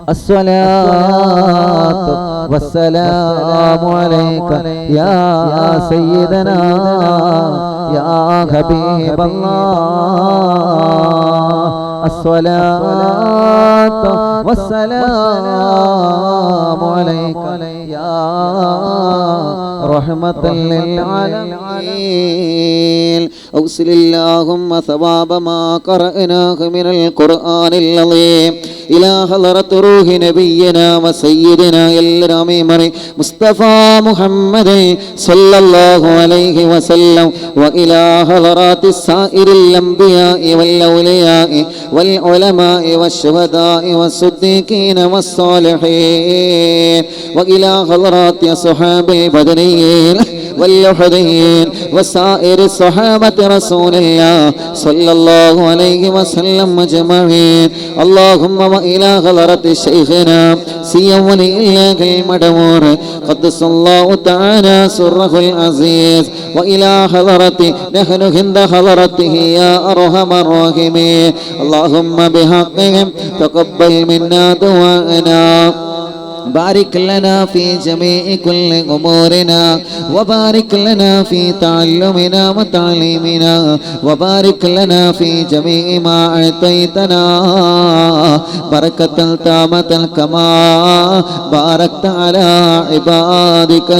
الصلاة والسلام عليك يا سيدنا يا حبيب الله الصلاة والسلام عليك يا رحمة للعالمين أوصل اللهم ثواب ما قرأناه من القرآن العظيم إلى حضرة روح نبينا وسيدنا الأمير مصطفى محمد صلى الله عليه وسلم وإلى حضرات سائر الأنبياء والأولياء والعلماء والشهداء والصديقين والصالحين وإلى حضرات أصحاب البدرين واليحدين وسائر صحابة رسول الله صلى الله عليه وسلم أجمعين اللهم وإلى حضرة شيخنا سي ولي الله المدمور قدس الله تعالى سره العزيز وإلى حضرة نحن عند حضرته يا أرحم الراحمين اللهم بحقهم تقبل منا دعاءنا بارك لنا في جميع كل أمورنا وبارك لنا في تعلمنا وتعليمنا وبارك لنا في جميع ما أعطيتنا بركة تامة كما باركت على عبادك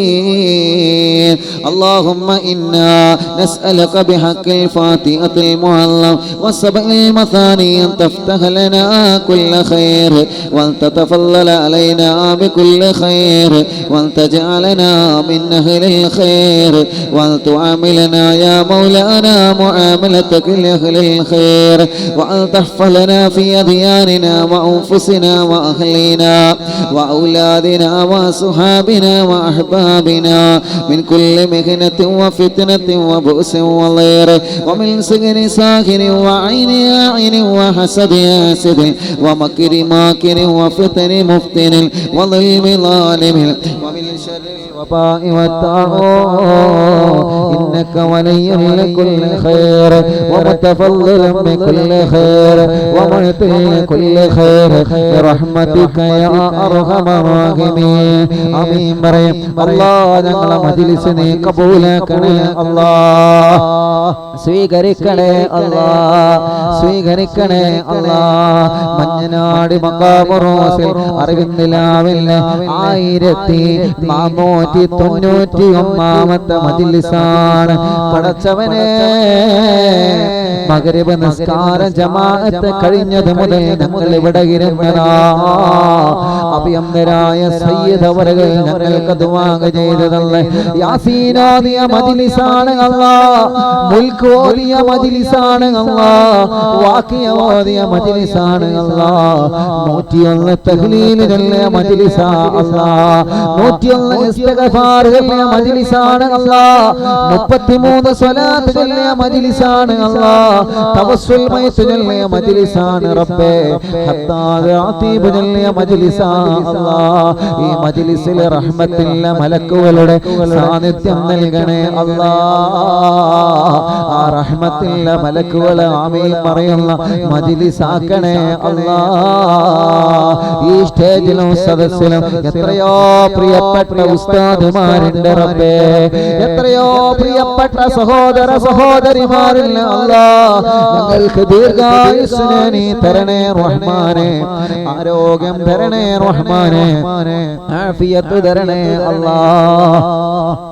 الصالحين اللهم إنا نسألك بحق الفاتحة المعلم وسبع المثاني أن تفتح لنا كل خير وأن تتفضل علينا بكل خير وأن تجعلنا من أهل الخير وأن تعاملنا يا مولانا معاملة كل أهل الخير وأن تحفظنا في أدياننا وأنفسنا وأهلنا وأولادنا وصحابنا وأحبابنا من كل مهنة وفتنة وبؤس وضير ومن سجن ساخر وعين عين وحسد حاسد ومكر ماكر وفتن مفتن وظلم ظالم ومن شر الوباء والطاغوت إنك ولي لكل خير ومتفضل بكل خير ومعطي لكل خير برحمتك يا أرحم الراحمين آمين പറയും അല്ലാഹ് ഞങ്ങളുടെ മജ്‌ലിസിനെ കബൂലാക്കണേ അല്ലാഹ് സ്വീകരിക്കണേ അല്ലാഹ് സ്വീകരിക്കണേ അല്ലാഹ് മഞ്ഞനാട് മഖാമുറോസിൽ അറിവിന്ദിലാവിൽ 1491 മജ്‌ലിസാണ് പടച്ചവനെ മഗ്രിബ് നിസ്കാരം ജമാഅത്ത് കഴിഞ്ഞത് മുതൽ ഞങ്ങൾ ഇവിടെ ഇരുന്നതാ അഭിയന്തരായ സയ്യിദ് അവറുകൾ ഞങ്ങൾക്ക് ദുആ ചെയ്തതല്ലേ യാസീൻ ഓതിയ മജ്‌ലിസാണ് അല്ലാഹ് മുൽക്ക് ഓതിയ മജ്‌ലിസാണ് അല്ലാഹ് വാഖിയ ഓതിയ മജ്‌ലിസാണ് അല്ലാഹ് 101 തഹ്ലീൽ ചൊല്ലിയ മജ്‌ലിസാ അല്ലാഹ് 101 ഇസ്തിഗ്ഫാർ ചൊല്ലിയ മജ്‌ലിസാണ് അല്ലാഹ് 33 സ്വലാത്ത് ചൊല്ലിയ മജ്‌ലിസാണ് അല്ലാഹ് തവസ്സുൽ മയ്ത്ത് ചൊല്ലിയ മജ്‌ലിസാണ് റബ്ബേ ഹത്താദ് ആതീബ് ചൊല്ലിയ മജ്‌ലിസാണ് അല്ലാഹ് ഈ മജ്‌ലിസിൽ റഹ്മത്തുള്ള മലക്കുകളുടെ സാന്നിധ്യം നൽകണേ അല്ലാഹ് ആ റഹ്മത്തുള്ള മലക്കുകൾ ആമീൻ പറയുന്ന മജ്‌ലിസാക്കണേ അല്ലാഹ് ഈ സ്റ്റേജിലും സദസ്സിലും എത്രയോ പ്രിയപ്പെട്ട ഉസ്താദുമാരുണ്ട് റബ്ബേ എത്രയോ പ്രിയപ്പെട്ട സഹോദര സഹോദരിമാരുണ്ട് അല്ലാഹ് ഞങ്ങൾക്ക് ദീർഘായുസ്സിനെ നീ തരണേ റഹ്മാനേ ആരോഗ്യം തരണേ റഹ്മാനേ ആഫിയത്ത് തരണേ അല്ലാഹ്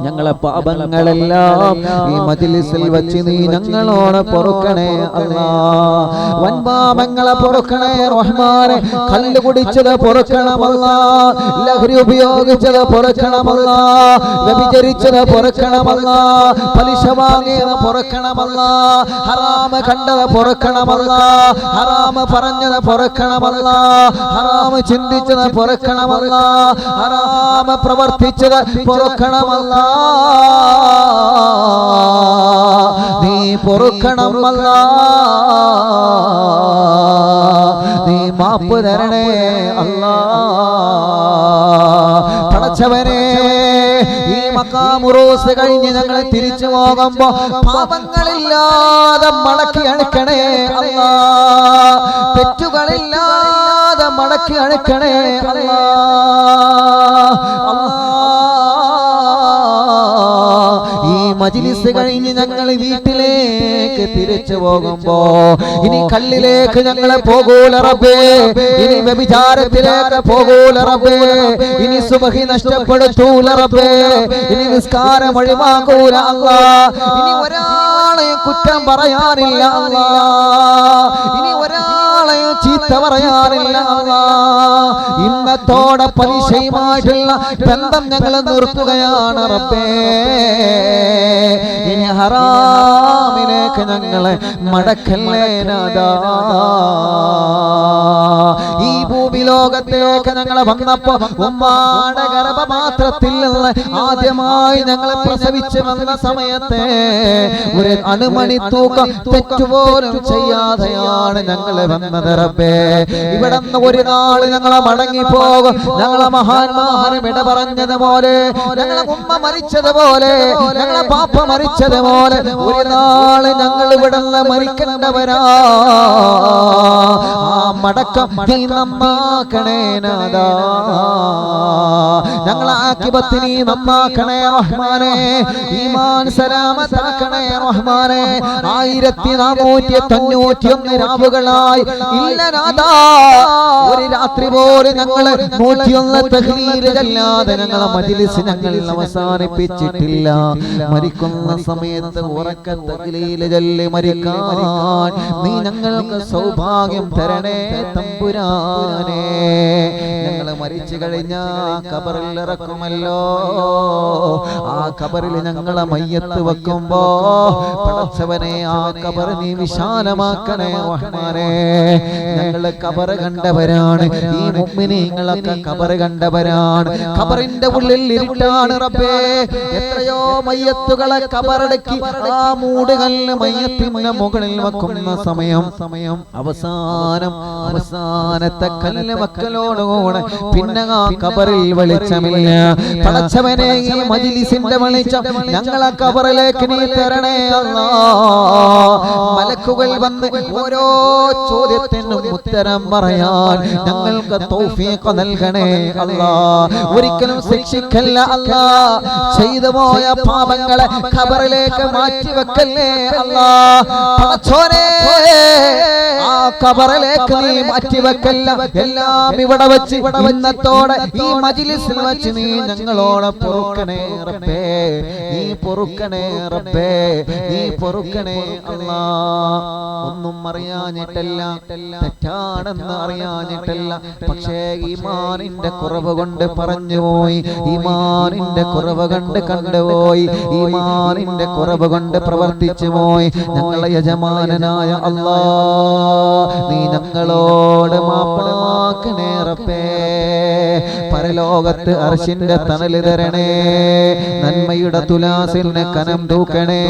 ഞങ്ങളെ പാപങ്ങളെല്ലാം ഈ മജ്‌ലിസിൽ വെച്ച് നീ ഞങ്ങളോട് പൊറുക്കണേ അല്ലാഹ് വൻപാപങ്ങളെ പൊറുക്കണേ റഹ്മാനേ കല്ല് കുടിച്ചത് പൊറുക്കണം അല്ലാഹ് ലഹരി ഉപയോഗിച്ചത് പൊറുക്കണം അല്ലാഹ് വ്യഭിചരിച്ചത് പൊറുക്കണം അല്ലാഹ് പലിശ വാങ്ങിയത് പൊറുക്കണം അല്ലാഹ് ഹറാം കണ്ടത് പൊറുക്കണം അല്ലാഹ് ഹറാം പറഞ്ഞത് പൊറുക്കണം അല്ലാഹ് ഹറാം ചിന്തിച്ചത് പൊറുക്കണം അല്ലാഹ് ഹറാം പ്രവർത്തിച്ചത് പൊറുക്കണം അല്ലാഹ് നീ പൊറുക്കണം അല്ലാഹ് നീ മാപ്പ് തരണേ അല്ലാഹ് പടച്ചവനേ ഈ മഖാമുറൂസ് കഴിഞ്ഞ് ഞങ്ങൾ തിരിച്ചു പോകുമ്പോ പാപങ്ങളില്ലാതെ മടക്കി അണക്കണേ അല്ലാ, തെറ്റുകളില്ലാതെ മടക്കി അണക്കണേ അല്ലാ. ഈ മജ്‌ലിസ് കഴിഞ്ഞ് ഞങ്ങൾ വീട്ടിലേക്ക് തിരിച്ചു പോകുമ്പോ ഇനി കള്ളിലേക്ക് ഞങ്ങളെ പോകൂല റബ്ബേ, ഇനി വ്യഭിചാരത്തിലേക്ക് പോകൂല റബ്ബേ, ഇനി സുബ്ഹി നഷ്ടപ്പെടുത്തൂല റബ്ബേ, ഇനി നിസ്കാരം ഒഴിവാക്കൂല അല്ലാ, ഇനി ഒരാളെയും കുറ്റം പറയാനില്ല അല്ലാ, ഇനി ഒരാളെയും ചീത്ത പറയാനില്ല അല്ലാ. ഇന്നത്തോടെ പലിശയുമായിട്ടുള്ള ബന്ധം ഞങ്ങൾ നിർത്തുകയാണ് റബ്ബേ. ഇനി ഹറാമിലേക്ക് ഞങ്ങളെ മടക്കല്ലേ നാഥാ. ഈ ഭൂമി ലോകത്തിലേക്ക് ഞങ്ങളെ വന്നപ്പോ ഉമ്മാടെ ഗർഭപാത്രത്തിൽ നിന്ന് ആദ്യമായി ഞങ്ങളെ പ്രസവിച്ചു വന്ന സമയത്തെ ഒരു അണുമണി തൂക്കം തെറ്റുപോലും ചെയ്യാതെയാണ് ഞങ്ങളെ വന്നത് റബ്ബേ. ഇവിടെ നിന്ന് ഒരു നാള് ഞങ്ങളെ മടങ്ങിപ്പോകും. ഞങ്ങളെ മഹാന്മാരെ വിട പറഞ്ഞതുപോലെ, ഞങ്ങളെ ഉമ്മ മരിച്ചതുപോലെ, ഞങ്ങളെ പാപ്പ മരിച്ചതുപോലെ ഒരു നാള് ഞങ്ങൾ ഇവിടെ നിന്ന് മരിക്കേണ്ടവരാ. ആ മടക്കം നീ നന്നാക്കണേ നാഥാ, ഞങ്ങളെ ആഖിബത്ത് നീ നന്നാക്കണേ റഹ്മാനേ, ഈമാൻ സലാമത്താക്കണേ റഹ്മാനേ. 1491 രാവുകളായി ഇല്ല നാഥാ, ഒരു രാത്രി പോലും ഞങ്ങൾ 101 തഹ്ലീൽ ചൊല്ലാതെ ഞങ്ങളെ മജ്‌ലിസ് ഞങ്ങൾ അവസാനിപ്പിച്ചിട്ടില്ല. മരിക്കുന്ന സമയത്ത് ഉറക്ക തഹ്ലീൽ ചൊല്ലി മരിക്കാൻ നീ ഞങ്ങൾക്ക് സൗഭാഗ്യം തരണേ തമ്പുരാനേ. ഞങ്ങൾ മരിച്ചു കഴിഞ്ഞാൽ ഖബറിൽ ഇറക്കുമല്ലോ, ആ ഖബറിൽ ഞങ്ങളെ മയ്യത്ത് വെക്കുമ്പോ പടച്ചവനെ ആ ഖബർ നീ വിശാലമാക്കണേ റഹ്മാനേ. ഞങ്ങള് ഖബർ കണ്ടവരാണ്, ഈ മുഅ്മിനീങ്ങളൊക്കെ ഖബർ കണ്ടവരാണ്. ഖബറിന്റെ ഉള്ളിൽ ഇരുട്ടാണ് റബ്ബേ. എത്രയോ മയ്യത്തുകളെ ഖബറടക്കി ആ മൂടുകല്ല് മയ്യത്തിന്റെ മുകളിൽ വെക്കുന്ന സമയം അവസാനത്തെ കല്ല് വെക്കലോടുകൂടെ പിന്നെ ആ ഖബറിൽ വെളിച്ചമില്ല. പടച്ചവനെ ഈ മജ്‌ലിസിന്റെ വെളിച്ചം ഞങ്ങളെ ഖബറിലേക്ക് നീ തരണേ അല്ലാ. മലക്കുകൾ വന്ന് ഓരോ ചോദ്യത്തിനും ഉത്തരം പറയാൻ ഞങ്ങൾക്ക് തൗഫീഖ് നൽകണേ അല്ലാ. ഒരിക്കലും ശിക്ഷിക്കല്ല അല്ലാ. ചെയ്തു പോയ പാപങ്ങളെ ഖബറിലേക്ക് മാറ്റി വെക്കല്ലേ അല്ലാ. പടച്ചോനെ ആ ഖബറിലേക്ക് നീ മാറ്റി വെക്കല്ല. എല്ലാം ഇവിടെ വെച്ച് ഇന്നത്തോടെ ഈ മജ്‌ലിസിൽ വെച്ച് നീ ഞങ്ങളോട് പൊറുക്കണേ റബ്ബേ, നീ പൊറുക്കണേ റബ്ബേ, നീ പൊറുക്കണേ അല്ലാ. ഒന്നും അറിയാഞ്ഞിട്ടല്ല, തെറ്റാണെന്ന് അറിയാഞ്ഞിട്ടല്ല, പക്ഷേ ഈമാനിന്റെ കുറവ് കൊണ്ട് പറഞ്ഞുപോയി, ഈമാനിന്റെ കുറവ് കൊണ്ട് കണ്ടുപോയി, ഈമാനിന്റെ കുറവ് കൊണ്ട് പ്രവർത്തിച്ചു പോയി. ഞങ്ങളെ യജമാനനായ അല്ലാ, നീ ഞങ്ങളോട് മാപ്പണമാക്കണേ റബ്ബേ. പരലോകത്ത് അർശിന്റെ തണല് തരണേ, നന്മയുടെ തുലാസിന് കനം തൂക്കണേ.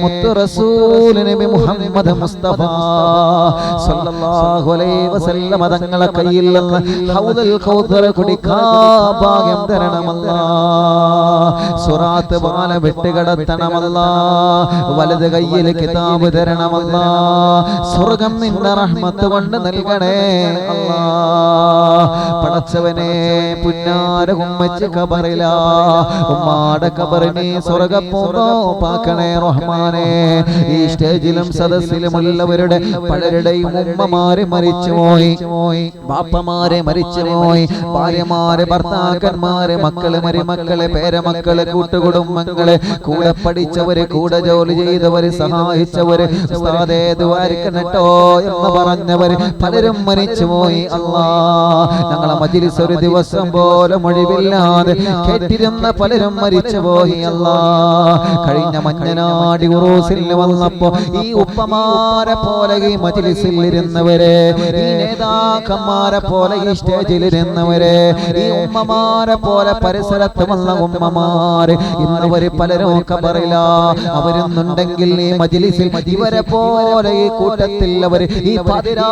മുത്തു റസൂൽ നബി മുഹമ്മദ് മുസ്തഫ സല്ലല്ലാഹു അലൈഹി വസല്ലം തങ്ങളെ കയ്യിൽ നിന്ന് ഹൗദുൽ കൗസർ കുടിക്കാൻ ഭാഗ്യം തരണമല്ലാ. സുറാത്ത് പാല വിട്ടുകടത്തണമല്ലാ. വലത് കയ്യിൽ കിതാബ് തരണമല്ലാ. സ്വർഗം നിന്റെ റഹ്മത്ത് കൊണ്ട് നൽകണേ അല്ലാ. പടച്ചവനെ പുന്നാര ഉമ്മച്ച് ഖബറിലാ, ഉമ്മാടെ ഖബറിനെ സ്വർഗ്ഗപ്പൂമ്പാക്കണേ റഹ്മാനേ. ഈ സ്റ്റേജിലും സദസ്സിലുമുള്ളവരുടെ പലരുടെയും ഉമ്മമാരെ മരിച്ചുപോയി, ബാപ്പമാരെ മരിച്ചുപോയി, ഭാര്യമാരെ, ഭർത്താക്കന്മാരെ, മക്കള്, മരുമക്കള്, പേരമക്കള്, കൂട്ടുകുടുംബങ്ങള്, കൂടെ പഠിച്ചവര്, കൂടെ ജോലി ചെയ്തവര്, സഹായിച്ചവര്, ഉസ്താദേ ദുആരിക്കണട്ടോ എന്ന് പറഞ്ഞവര് പലരും മരിച്ചുപോയി അല്ലാ. ഞങ്ങളെ മജ്‌ലിസ് ഒരു ദിവസം പോലും ഒഴിവില്ലാതെ കേട്ടിരുന്ന പലരും മരിച്ചുപോയി അല്ലാ. കഴിഞ്ഞ മഞ്ഞനാടി ഉറൂസിൽ വന്നപ്പോ ഈ ഉപ്പമാരെ പോലെ ഈ മജ്‌ലിസിൽ ഇരുന്നവരെ, ഈ നേതാക്കന്മാരെ പോലെ ഈ സ്റ്റേജിൽ ഇരുന്നവരെ, ഈ ഉമ്മമാരെ പോലെ പരിസരത്ത് വന്ന ഉമ്മമാര് ഇന്നവര് പലരും ഖബറിലാ. അവരുന്നുണ്ടെങ്കിൽ ഈ മജ്‌ലിസിൽ ഇവരെ പോലെ ഈ കൂട്ടത്തിൽ അവർ ഈ പതിരാ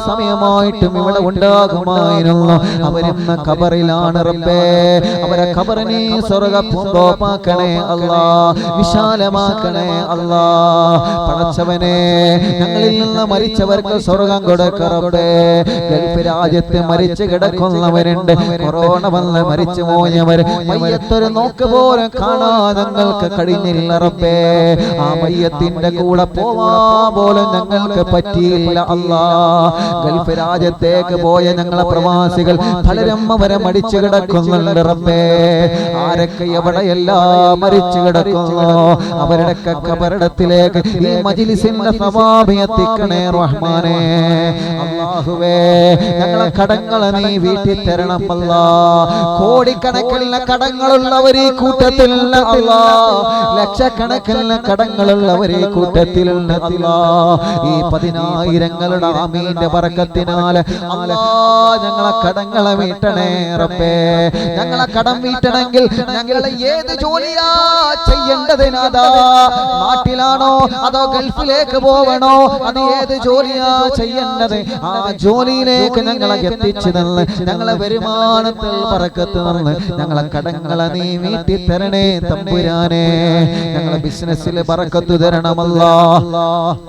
സമയമായിട്ടും ഇവിടെ ഉണ്ടാകുമായിരുന്നു. പോവാനുള്ളൂ. അവരിന്ന് ഖബറിലാണ് റബ്ബേ. അവരെ ഖബറിനെ സ്വർഗ്ഗ പൂന്തോപ്പാക്കണേ അല്ലാ, വിശാലമാക്കണേ അല്ലാ. പടച്ചവനെ, ഞങ്ങളിൽ നിന്ന് മരിച്ചവർക്ക് സ്വർഗ്ഗം കൊടുക്ക റബ്ബേ. ഗൾഫ് രാജ്യത്ത് മരിച്ചു കിടക്കുന്നവരുണ്ട്, കൊറോണ വന്ന് മരിച്ചു പോയവർ, മയ്യത്തൊരു നോക്ക് പോലും കാണാൻ ഞങ്ങൾക്ക് കഴിഞ്ഞില്ല റബ്ബേ. ആ മയ്യത്തിന്റെ കൂടെ പോവാൻ പോലും ഞങ്ങൾക്ക് പറ്റിയില്ല അല്ലാ. ഗൾഫ് രാജ്യത്തേക്ക് പോയ ഞങ്ങളെ പ്രവാസികൾ പലരും അവരെ മരിച്ചു കിടക്കുന്നുണ്ട് റബ്ബേ. ആരൊക്കെ എവിടെയെല്ലാം മരിച്ചു കിടക്കുന്നു, അവരുടെ ഖബറിടത്തിലേക്ക് ഈ മജ്ലിസിന്റെ സവാബ് എത്തിക്കണേ റഹ്മാനേ. അല്ലാഹുവേ, ഞങ്ങളെ കടങ്ങളെ നീ വീട്ടിൽ തരണം അല്ലാ. കോടിക്കണക്കിന് കടങ്ങളുള്ളവർ ഈ കൂട്ടത്തിലുണ്ട് അല്ലാ, ലക്ഷക്കണക്കിന് കടങ്ങളുള്ളവർ ഈ കൂട്ടത്തിലുണ്ട് അല്ലാ. ഈ 10,000ങ്ങളുടെ ആമീന്റെ ബറക്കത്തിനാൽ അല്ലാ ഞങ്ങളെ കടങ്ങളെ വീട്ടണേ റബ്ബേ. ഞങ്ങളെ കടം വീട്ടണമെങ്കിൽ ഞങ്ങൾ ഏത് ജോലിയാ ചെയ്യേണ്ടത് നാഥാ? നാട്ടിലാണോ അതോ ഗൾഫിലേക്ക് പോവണോ? അത് ഏത് ജോലിയാ ചെയ്യേണ്ടത്? ആ ജോലിയിലേക്ക് ഞങ്ങളെ എത്തിച്ചു തന്ന്, ഞങ്ങളെ വരുമാനത്തിൽ ബറക്കത്ത് തന്ന്, ഞങ്ങളെ കടങ്ങളെ നീ വീട്ടി തരണേ തമ്പുരാനെ. ഞങ്ങളെ ബിസിനസ്സിൽ ബറക്കത്ത് തരണമല്ലാ.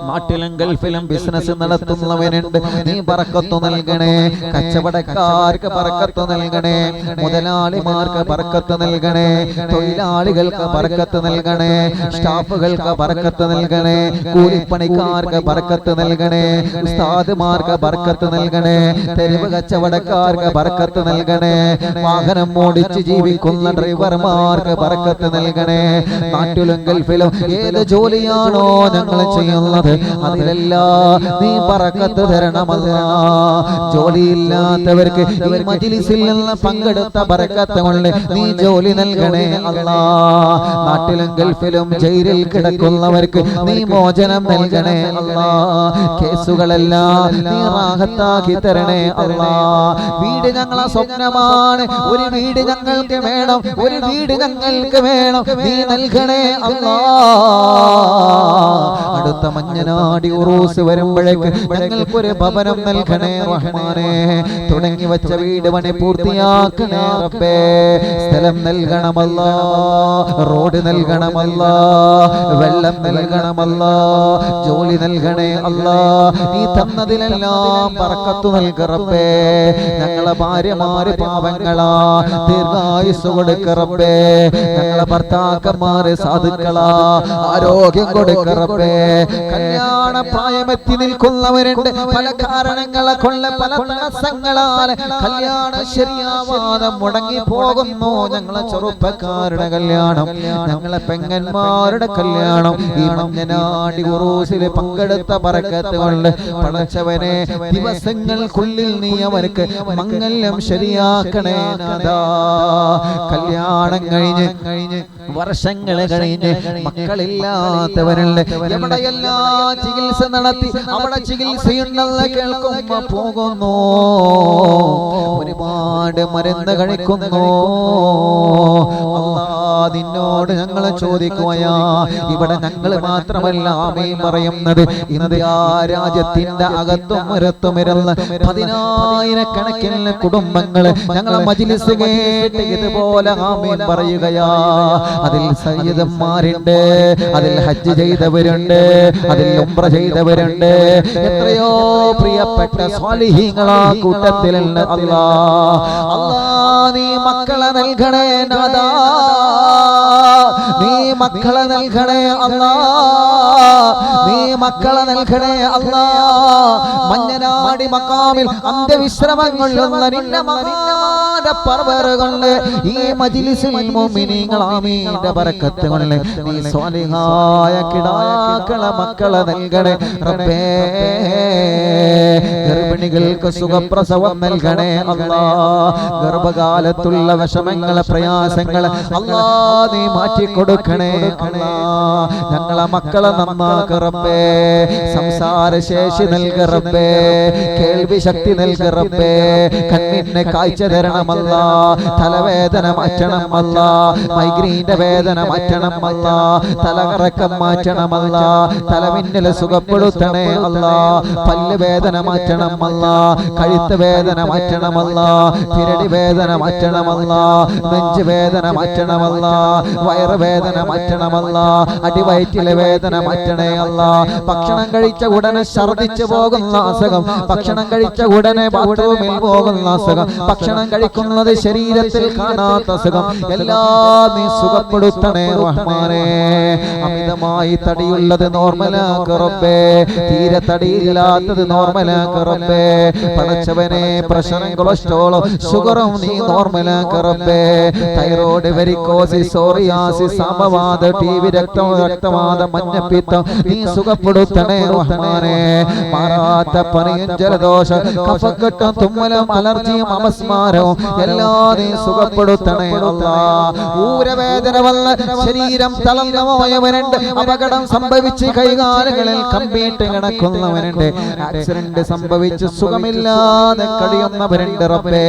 നാട്ടിലും ഗൾഫിലും ബിസിനസ് നടത്തുന്നവനുണ്ട്, നീ ബറക്കത്ത് നൽകണേ. കച്ചവടക്കാർക്ക് ബറക്കത്ത് നൽകണേ, മുതലാളിമാർക്ക് ബറക്കത്ത് നൽകണേ, തൊഴിലാളികൾക്ക് ബറക്കത്ത് നൽകണേ, സ്റ്റാഫുകൾക്ക് ബറക്കത്ത് നൽകണേ, കൂലിപ്പണിക്കാർക്ക് ബറക്കത്ത് നൽകണേ, ഉസ്താദുമാർക്ക് ബറക്കത്ത് നൽകണേ, തെരുവ് കച്ചവടക്കാർക്ക് ബറക്കത്ത് നൽകണേ, വാഹനം ഓടിച്ച് ജീവിക്കുന്ന ഡ്രൈവർമാർക്ക് ബറക്കത്ത് നൽകണേ. നാട്ടിലും ഗൾഫിലും ഏത് ജോലിയാണോ ഞങ്ങൾ ചെയ്യുന്നത് അതിലെല്ലാം നീ ബറക്കത്ത് തരണമല്ലാ. ജോലിയില്ലാത്തവർക്ക് ഈ മജ്ലിസിൽ നിന്ന് പങ്കെടുത്ത ബറക്കത്ത് കൊണ്ട് നീ ജോലി നൽകണേ അല്ലാ. നാട്ടിലും ഗൾഫിലും ജയിലിൽ കിടക്കുന്നവർക്ക് നീ മോചനം നൽകണേ അല്ലാ. കേസുകളെല്ലാം നീ റാഹത്താക്കി തരണേ അല്ലാ. വീട് ഞങ്ങളെ സ്വപ്നമാണ്, ഒരു വീട് ഞങ്ങൾക്ക് വേണം, ഒരു വീട് ഞങ്ങൾക്ക് വേണം, നീ നൽകണേ അല്ലാ. അടുത്ത മഞ്ഞനാടി ഉറൂസ് വരുമ്പോഴേക്ക് ഞങ്ങൾക്കൊരു ഭവനം നൽകണേ റഹ്മാനേ. തുടങ്ങി വച്ച വീട് പണി പൂർത്തിയാക്കണേ റബ്ബേ. സ്ഥലം നൽകണമല്ലാ, റോഡ് നൽകണമല്ലാ, വെള്ളം നൽകണമല്ലാ, ജോലി നൽകണേ അല്ലാ. നീ തന്നതിലെല്ലാം ബറക്കത്ത് നൽക റബ്ബേ. ഞങ്ങളെ ഭാര്യമാര് പാവങ്ങളാ, ദീർഘായുസ് കൊടുക്ക റബ്ബേ. ഞങ്ങളെ ഭർത്താക്കന്മാര് സാധുക്കളാ, ആരോഗ്യം കൊടുക്ക റബ്ബേ. കല്യാണ പ്രായമെത്തി നിൽക്കുന്നവരുണ്ട്, പല കാരണങ്ങളെ കൊണ്ട് പല തടസ്സങ്ങളാൽ കല്യാണം ശരിയാവാതെ മുടങ്ങി പോകുന്നു. ഞങ്ങളെ ചെറുപ്പക്കാരുടെ കല്യാണം, ഞങ്ങളെ പെങ്ങന്മാരുടെ കല്യാണം ഈ മഞ്ഞനാടി ഉറൂസിൽ പങ്കെടുത്ത ബറക്കത്ത് കൊണ്ട് പടച്ചവനെ ദിവസങ്ങൾക്കുള്ളിൽ നീ അവർക്ക് മംഗല്യം ശരിയാക്കണേ നാഥാ. കല്യാണം കഴിഞ്ഞ് വർഷങ്ങൾ കഴിഞ്ഞ് മക്കളില്ലാത്തവരുണ്ട്, എവിടെയെല്ലാം ചികിത്സ നടത്തി അവിടെ ചികിത്സയുണ്ടെന്ന് കേൾക്കുമ്പോ പോകുന്നു, ഒരുപാട് മരുന്ന് കഴിക്കുന്നു. നിന്നോട് ഞങ്ങൾ ചോദിക്കുകയാ, ഇവിടെ ഞങ്ങൾ മാത്രമല്ല ആമീൻ പറയുന്നത്, ഇന്ത്യ രാജ്യത്തിന്റെ അകത്തും പുറത്തും ഇരുന്ന് 10,000കണക്കിന് കുടുംബങ്ങൾ ഞങ്ങളെ മജ്ലിസ് കേട്ട് ഇതുപോലെ ആമീൻ പറയുകയാ. അതിൽ സയ്യിദന്മാരുണ്ട്, അതിൽ ഹജ്ജ് ചെയ്തവരുണ്ട്, അതിൽ ഉംറ ചെയ്തവരുണ്ട്, എത്രയോ പ്രിയപ്പെട്ട സ്വാലിഹീങ്ങളാ കൂട്ടത്തിലുണ്ട്. അല്ലാ അല്ലാ, നീ മക്കളെ നൽകണേ നാഥാ, നീ മക്കളെ നൽകണേ അല്ലാ, നീ മക്കളെ നൽകണേ അല്ലാ. മഞ്ഞനാടി മഖാമിൽ അന്ത്യവിശ്രമം കൊള്ളുന്ന നിന്റെ പർവ്വതകൊണ്ട് ഈ മജ്ലിസിൽ മുഅ്മിനീങ്ങൾ ആമീന്റെ ബറക്കത്ത് കൊണ്ട് നീ സ്വാലിഹായ കിടാക്കളെ മക്കളെ നൽകണേ റബ്ബേ. ഗർഭിണികൾക്ക് സുഖപ്രസവം നൽകണേ അല്ലാ. ഗർഭകാലത്തുള്ള വിഷമങ്ങളെ പ്രയാസങ്ങളെ അല്ലാ നീ മാറ്റി കൊടുക്കണേ അല്ലാ. ഞങ്ങളെ മക്കളെ നന്നാക്ക റബ്ബേ. സംസാരശേഷി നൽക റബ്ബേ, കേൾവി ശക്തി നൽക റബ്ബേ, കണ്ണിന് കാഴ്ച തരണമല്ല, തലവേദന മാറ്റണമല്ല, മൈഗ്രീന്റെ വേദന മാറ്റണമല്ല, തലകറക്കം മാറ്റണമല്ല, തലമിന്നൽ സുഖപ്പെടുത്തണേ അല്ല, പല്ല് വേദന മാറ്റണമല്ല, കഴുത്ത് വേദന മാറ്റണമല്ല, തിരടി വേദന മാറ്റണമല്ല, നെഞ്ച് വേദന മാറ്റണമല്ല, വയറുവേദന മാറ്റണമല്ല, അടിവയറ്റിലെ വേദന മാറ്റണേ അല്ല. ഭക്ഷണം കഴിച്ച ഉടനെ ഛർദിച്ചു പോകുന്ന അസുഖം, ഭക്ഷണം കഴിച്ച ഉടനെ ബാത്റൂമിൽ പോകുന്ന അസുഖം, ഭക്ഷണം കഴിക്കുന്നത് ശരീരത്തിൽ കാണാത്ത അസുഖം എല്ലാം നീ സുഖപ്പെടുത്തണേ റഹ്മാനേ. അമിതമായി തടിയുള്ളത് നോർമലാക്ക് റബ്ബേ, തീരെ തടിയില്ലാത്തത് നോർമലാക്ക് റബ്ബേ. പടച്ചവനെ പ്രഷറും കൊളസ്ട്രോളും ഷുഗറും നീ നോർമലാക്ക് റബ്ബേ. തൈറോയ്ഡ്, വെരിക്കോസിസ്, സോറിയാസിസ്, സമവാത, ടിബി, രക്തവാതം, മഞ്ഞപ്പിത്തം നീ സുഖപ്പെടുത്തണേ റഹ്മാനേ. മാറാത്ത പനിയും ജലദോഷം, കഫക്കെട്ടും, തുമ്മലും, അലർജിയും, അപസ്മാരവും എല്ലാം നീ സുഖപ്പെടുത്തണേ അല്ലാഹ്. ഊരവേദന വന്ന് ശരീരം തളർന്നു പോയവനുണ്ട്, അപകടം സംഭവിച്ച് കൈകാലുകളിൽ കമ്പിയിട്ട് കിടക്കുന്നവനുണ്ട്, ആക്സിഡന്റ് സംഭവിച്ച് സുഖമില്ലാതെ കഴിയുന്നവരുണ്ട് റബ്ബേ.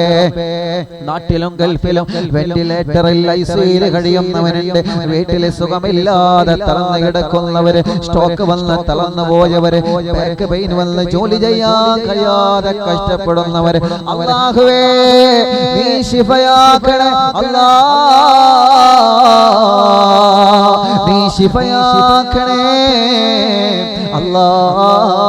നാട്ടിലും ഗൾഫിലും വെന്റിലേറ്ററിൽ ഐസിയുയിൽ കഴിയുന്നവരുണ്ട്, വീട്ടിലെ സുഖമില്ലാതെ തളർന്നു കിടക്കുന്നവര്, സ്ട്രോക്ക് വന്ന് തളർന്നു പോയവര്, ബാക്ക് പെയിൻ വന്ന് ജോലി ചെയ്യാൻ കഴിയാതെ കഷ്ടപ്പെടുന്നവര് അല്ലാഹുവേ നീ ശിഫയാക്കണേ അല്ലാഹ്, നീ ശിഫയാക്കണേ അല്ലാഹ്.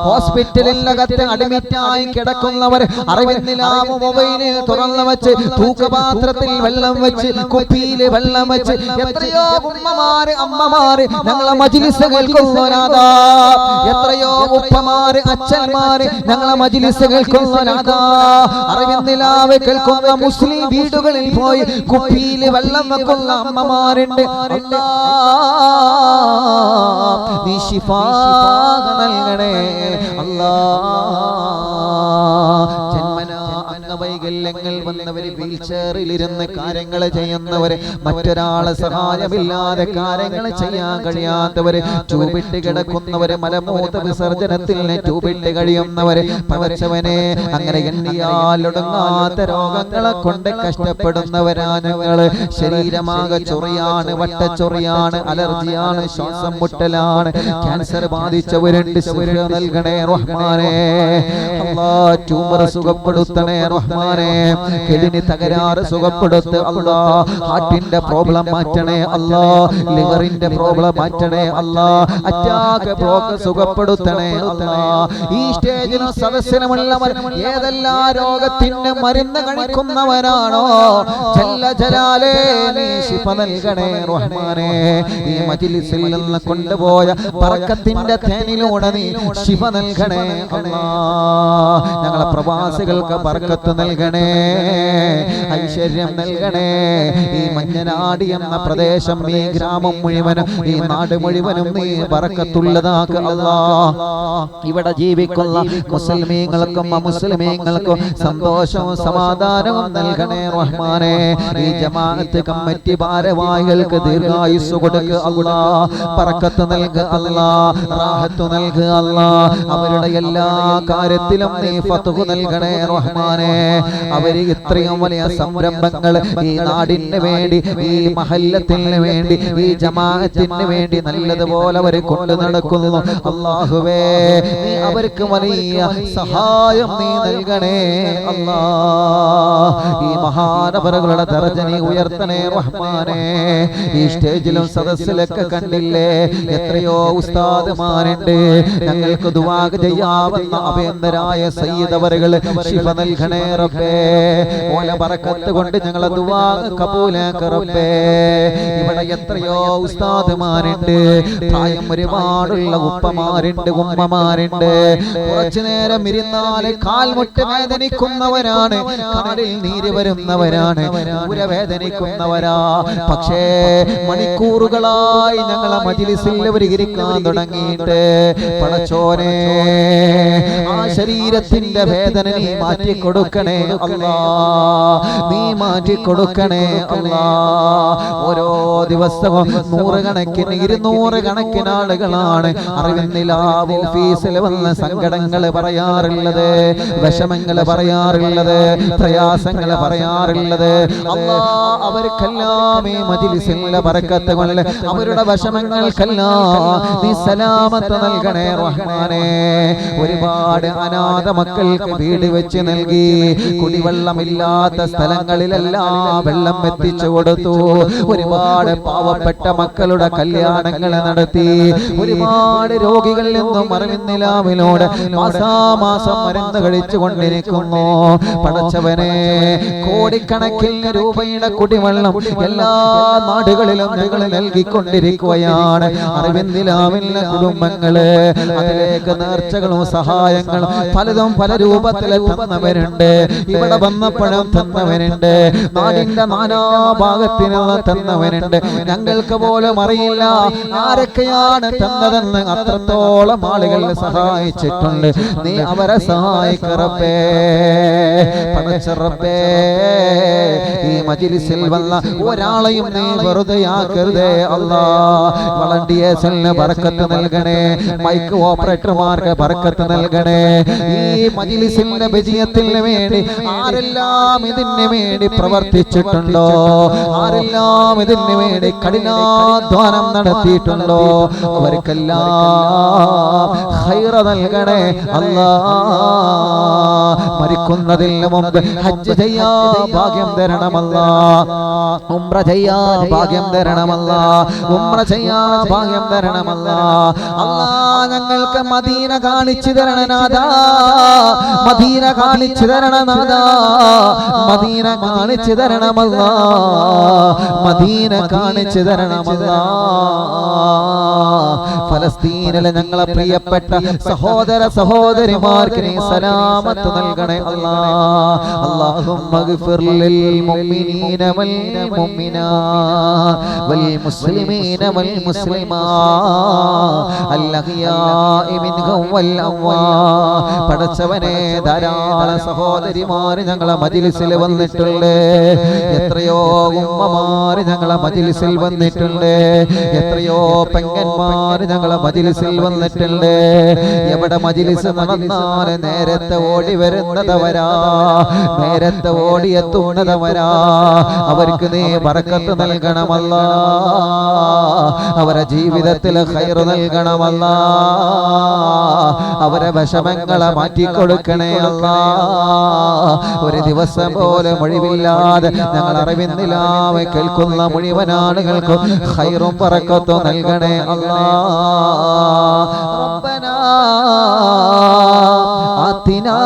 ഹോസ്പിറ്റലിനകത്ത് അഡ്മിറ്റായി കിടക്കുന്നവർ അറിവിന്നിലാമോ മൊബൈലിൽ തുറന്നു വെച്ച് തൂക്കപാത്രത്തിൽ വെള്ളം വെച്ച് കുപ്പിയിൽ വെള്ളം വെച്ച് എത്രയോ ഉമ്മമാര് അമ്മമാര് ഞങ്ങളെ മജ്ലിസ് കേൾക്കുന്നവരാതാ, എത്രയോ ഉപ്പമാര് അച്ഛന്മാര് ഞങ്ങളെ മജ്ലിസ് കേൾക്കുന്നവരാതാ. അറിവിന്നിലാവ് കേൾക്കുന്ന മുസ്ലിം വീടുകളിൽ പോയി കുപ്പിയിൽ വെള്ളം വെക്കുന്ന അമ്മമാരുണ്ട്. നീ ശിഫാ നൽകണേ അല്ലാഹ്. ജന്മനാ അംഗവൈകല്യങ്ങൾ വന്നവര്, വീൽ ചെയറിലിരുന്ന് കാര്യങ്ങൾ ചെയ്യുന്നവര്, മറ്റൊരാളെ സഹായമില്ലാതെ കാര്യങ്ങൾ ചെയ്യാൻ കഴിയാത്തവര്, ട്യൂബിട്ട് കിടക്കുന്നവര്, മലമൂത്ര വിസർജനത്തിൽ ട്യൂബിട്ട് കഴിയുന്നവര്, പടച്ചവനെ അങ്ങനെ എണ്ണിയാലൊടുങ്ങാത്ത രോഗങ്ങളെ കൊണ്ട് കഷ്ടപ്പെടുന്നവരാ ഞങ്ങള്. ശരീരമാകെ ചൊറിയാണ്, വട്ടച്ചൊറിയാണ്, അലർജിയാണ്, ശ്വാസം മുട്ടലാണ്, ക്യാൻസർ ബാധിച്ചവരുണ്ട്, ശിഫ നൽകണേ റഹ്മാനേ അല്ലാഹ്. ട്യൂമർ സുഖപ്പെടുത്തണേ റഹ്മാനേ, കിഡ്നി തകരാറ് സുഖപ്പെടുത്ത് അല്ലാഹ്, ഹാർട്ടിന്റെ പ്രോബ്ലം മാറ്റണേ അല്ലാഹ്, ലിവറിന്റെ പ്രോബ്ലം മാറ്റണേ അല്ലാഹ്, അറ്റാക്ക് ബ്ലോക്ക് സുഖപ്പെടുത്തണേ അല്ലാഹ്. ഈ സ്റ്റേജിനും സദസ്സിനുമുള്ളവർ ഏതെല്ലാം രോഗത്തിന് മരുന്ന് കഴിക്കുന്നവരാണോ ജല്ല ജലാലേ നീ ശിഫ നൽകണേ റഹ്മാനേ. ഈ മജ്ലിസിൽ നിന്ന് കൊണ്ടുപോയ ബർക്കത്തിന്റെ തേനിലൂടെ നീ ശിഫ നൽകണേ അല്ലാഹ്. ഞങ്ങളെ പ്രവാസികൾക്ക് ബർക്കത്ത് നൽകണേ, ഐശ്വര്യം നൽകണേ. ഈ മഞ്ഞനാടി എന്ന പ്രദേശം, ഈ ഗ്രാമം മുഴുവനും, ഈ നാട് മുഴുവനും നീ ബർക്കത്തുള്ളതാക്ക് അല്ലാഹ്. ഇവിടെ ജീവിക്കുന്ന മുസ്ലിമീങ്ങൾക്കും അമുസ്ലിമീങ്ങൾക്കും സന്തോഷവും സമാധാനവും നൽകണേ റഹ്മാനേ. ഈ ജമാഅത്ത് കമ്മിറ്റി ഭാരവാഹികൾക്ക് ദീർഘായുസ്സ് കൊടുക്കുക അല്ലാഹ്, ബർക്കത്ത് നൽകുക അല്ലാഹ്, റാഹത്ത് നൽകുക അല്ലാഹ്. അവരുടെ എല്ലാ കാര്യത്തിലും നീ ഫത്ഹ് നൽകണേ റഹ്മാനേ. അവര് ഇത്രയും വലിയ സംരംഭങ്ങൾ ഈ നാടിന് വേണ്ടി, ഈ മഹല്ലത്തിന് വേണ്ടി, ഈ ജമാഅത്തിന് വേണ്ടി നല്ലതുപോലെ അവർ കൊണ്ടു നടക്കുന്നു അല്ലാഹുവേ. നീ അവർക്ക് വലിയ സഹായം നീ നൽകണേ അല്ലാഹ്. ഈ മഹാനവറുകളുടെ ദർജ നീ ഉയർത്തണേ റഹ്മാനേ. ഈ സ്റ്റേജിലും സദസ്സിലൊക്കെ കണ്ടില്ലേ എത്രയോ ഉസ്താദുമാരുണ്ട്, ഞങ്ങൾക്ക് ദുആ ചെയ്യാവുന്ന അഭേന്ദ്രായ സയ്യിദ് അവറുകൾ ശിഫ നൽകണേ റബ്ബേ. ഓല ബറക്കത്ത് കൊണ്ട് ഞങ്ങളെ ദുആ കബൂലാക്ക് റബ്ബേ. ഇവിടെ എത്രയോ ഉസ്താദുമാരുണ്ട്, പ്രായം ഒരുപാടുള്ള ഉപ്പമാരുണ്ട്, ഉമ്മമാരുണ്ട്. കുറച്ചു നേരം ഇരുന്നാല് കാൽമുട്ട് വേദനിക്കുന്നവരാണ്, കാലിൽ നീര് വരുന്നവരാണ്, ഊരവേദനിക്കുന്നവരാ. പക്ഷേ മണിക്കൂറുകളായി ഞങ്ങളെ മജ്ലിസിൽ അവർ ഇരിക്കാൻ തുടങ്ങിയിട്ട് പടച്ചോനെ ആ ശരീരത്തിന്റെ വേദന നീ മാറ്റി കൊടുക്കണേ അല്ലാ, നീ മാറ്റി കൊടുക്കണേ അല്ലാ. ഓരോ ദിവസവും 100 കണക്കിന് 200 കണക്കിന് ആളുകളാണ് അറിവിന്നിലാവ് ഓഫീസിൽ വന്ന് സങ്കടങ്ങൾ പറയാറുള്ളത്, വിഷമങ്ങൾ പറയാറുള്ളത്, പ്രയാസങ്ങൾ പറയാറുള്ളത്. അല്ലാ, അവർക്കെല്ലാം ഈ മജ്‌ലിസിലെ ബറക്കത്ത് കൊണ്ട് അവരുടെ വിഷമങ്ങൾക്കെല്ലാം നീ സലാമത്ത് നൽകണേ റഹ്മാനേ. ഒരുപാട് അനാഥ മക്കൾക്ക് വീട് വെച്ച് നൽകി, കുടിവെള്ളമില്ലാത്ത സ്ഥലങ്ങളിലെല്ലാം വെള്ളം എത്തിച്ചു കൊടുത്തു. ഒരുപാട് പാവപ്പെട്ട മക്കളുടെ കല്യാണങ്ങൾ നടത്തി. ഒരുപാട് രോഗികളിൽ നിന്നും അറിവിന്നിലാവിലൂടെ മാസാമാസം മരുന്ന് കഴിച്ചു കൊണ്ടിരിക്കുന്നു. പടച്ചവനെ, കോടിക്കണക്കിന് രൂപയുടെ കുടിവെള്ളം എല്ലാ നാടുകളിലും ഞങ്ങൾ നൽകിക്കൊണ്ടിരിക്കുകയാണ്. അറിവിന്നിലാവിലെ കുടുംബങ്ങള് അതിലേക്ക് നേർച്ചകളും സഹായങ്ങളും പലതും പല രൂപത്തിൽ തന്നവരുണ്ട്. ഇവിടെ വന്നപ്പോഴും തന്നവരുണ്ട്, നാടിന്റെ നാനാഭാഗത്തിനുള്ള തന്നവരുണ്ട്. ഞങ്ങൾക്ക് പോലും അറിയില്ല ആരൊക്കെയാണ് തന്നതെന്ന്. അത്രത്തോളം ആളുകൾ സഹായിച്ചിട്ടുണ്ട്. നീ അവരെ സഹായിക്കറപ്പേ, പടച്ച റബ്ബേ. ഈ മജ്‌ലിസിൽ വന്ന ഒരാളെയും നീ വെറുതെയാക്കരുതേ അല്ലാ. വളണ്ടിയേഴ്സിന് ബർക്കത്ത് നൽകണേ, മൈക്ക് ഓപ്പറേറ്റർമാർക്ക് ബർക്കത്ത് നൽകണേ. ഈ മജ്‌ലിസിന്റെ വിജയത്തിന് വേണ്ടി ആരെല്ലാം ഇതിന് വേണ്ടി പ്രവർത്തിച്ചിട്ടുണ്ടോ, ആരെല്ലാം ഇതിന് വേണ്ടി കഠിനാധ്വാനം നടത്തിയിട്ടുണ്ടോ, അവർക്കെല്ലാം ഖൈർ നൽകണേ അല്ലാ. മരിക്കുന്നതിന് മുമ്പ് ഹജ്ജ് ചെയ്യാ ഭാഗ്യം തരണമല്ലാ, ഉംറ ചെയ്യാ ഭാഗ്യം തരണമല്ലാ, ഉംറ ചെയ്യാ ഭാഗ്യം തരണമല്ലാ. അല്ലാ, ഞങ്ങൾക്ക് മദീന കാണിച്ചു തരണനാഥാ, മദീന കാണിച്ചു തരണനാഥാ, മദീന കാണിച്ചു തരണമല്ലാ, മദീന കാണിച്ചു തരണമല്ലാ. ഫലസ്തീനിലെ ഞങ്ങളെ പ്രിയപ്പെട്ട സഹോദര സഹോദരിമാർക്ക് നീ സലാമത്ത് നൽകണേ അല്ലാ. അല്ലാഹുമ്മ ഗ്ഫിർ ലിൽ മുഅ്മിനീന വൽ മുഅ്മിനാത്ത് വൽ മുസ്ലിമീന വൽ മുസ്ലിമാത്ത് അൽ അഹ്യാഇ മിൻഹും വൽ അംവാത്ത്. പടച്ചവനെ, ധാരാളം സഹോദരിമാർ ഞങ്ങളെ മജ്‌ലിസിൽ വന്നിട്ടുണ്ട്. എത്രയോ ഉമ്മമാർ ഞങ്ങളെ മജ്‌ലിസിൽ വന്നിട്ടുണ്ട്. എത്രയോ പെങ്ങന്മാർ ഞങ്ങളെ മജ്‌ലിസിൽ വന്നിട്ടുണ്ട്. എവിടെ മജ്‌ലിസ് നടന്നാൽ നേരത്തെ ഓടി വരുന്നതവരാ, നേരത്തെ ഓടിയെത്തുന്നതവരാ. അവർക്ക് നീ ബർക്കത്ത് നൽകണമല്ലാ, അവരെ ജീവിതത്തിൽ ഖൈർ നൽകണമല്ലാ, അവരെ വിഷമങ്ങളെ മാറ്റിക്കൊടുക്കണേ അല്ലാ. ഒരു ദിവസം പോലും ഒഴിവില്ലാതെ ഞങ്ങൾ അറിവിന്നിലാവെ കേൾക്കുന്ന മുഴുവൻ ആളുകൾക്കും ഖൈറും ബർക്കത്തും നൽകണേ അല്ലാ. റബ്ബനാ ആതിനാ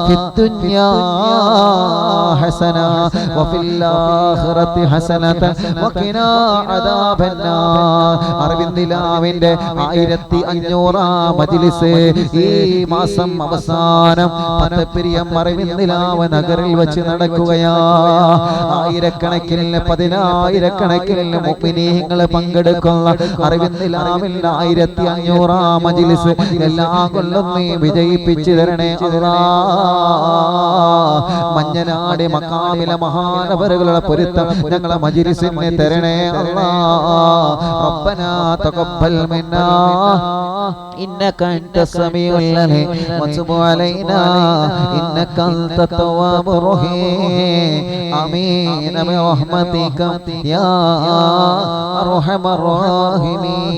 ഫിദ്ദുനിയാ ഹസന വഫിൽ ആഖിറതി ഹസനത വഖിനാ അദാബന്നാർ. അറിവിന്നിലാവിന്റെ 1500 മജ്‌ലിസ് ഈ മാസം അവസാനം പത്തപ്പിരിയം അറിവിന്നിലാവ് നഗറിൽ വെച്ച് നടക്കുകയാ. ആയിരക്കണക്കിന് 10,000കണക്കിന് മുഅ്മിനീങ്ങൾ പങ്കെടുക്കുന്ന അറിവിന്നിലാവിന്റെ 1500 മജ്‌ലിസ് എല്ലാ കൊല്ലം നീ വിജയിപ്പിച്ചു തരണേ അല്ലാ. മഞ്ഞനാടി മഖാമിലെ മഹാനവറുകളുടെ പൊരുത്തം ഞങ്ങളെ മജ്‌ലിസിനെ തരണേ അല്ലാ. റബ്ബനാ തഖബ്ബൽ മിന്നാ ഇന്നക അൻതസ് സമീഉൽ അലീം വതുബ് അലൈനാ ഇന്നക അൻതത് തവ്വാബുർ റഹീം. ആമീൻ ബിറഹ്മതിക യാ അർഹമർ റഹീമീൻ.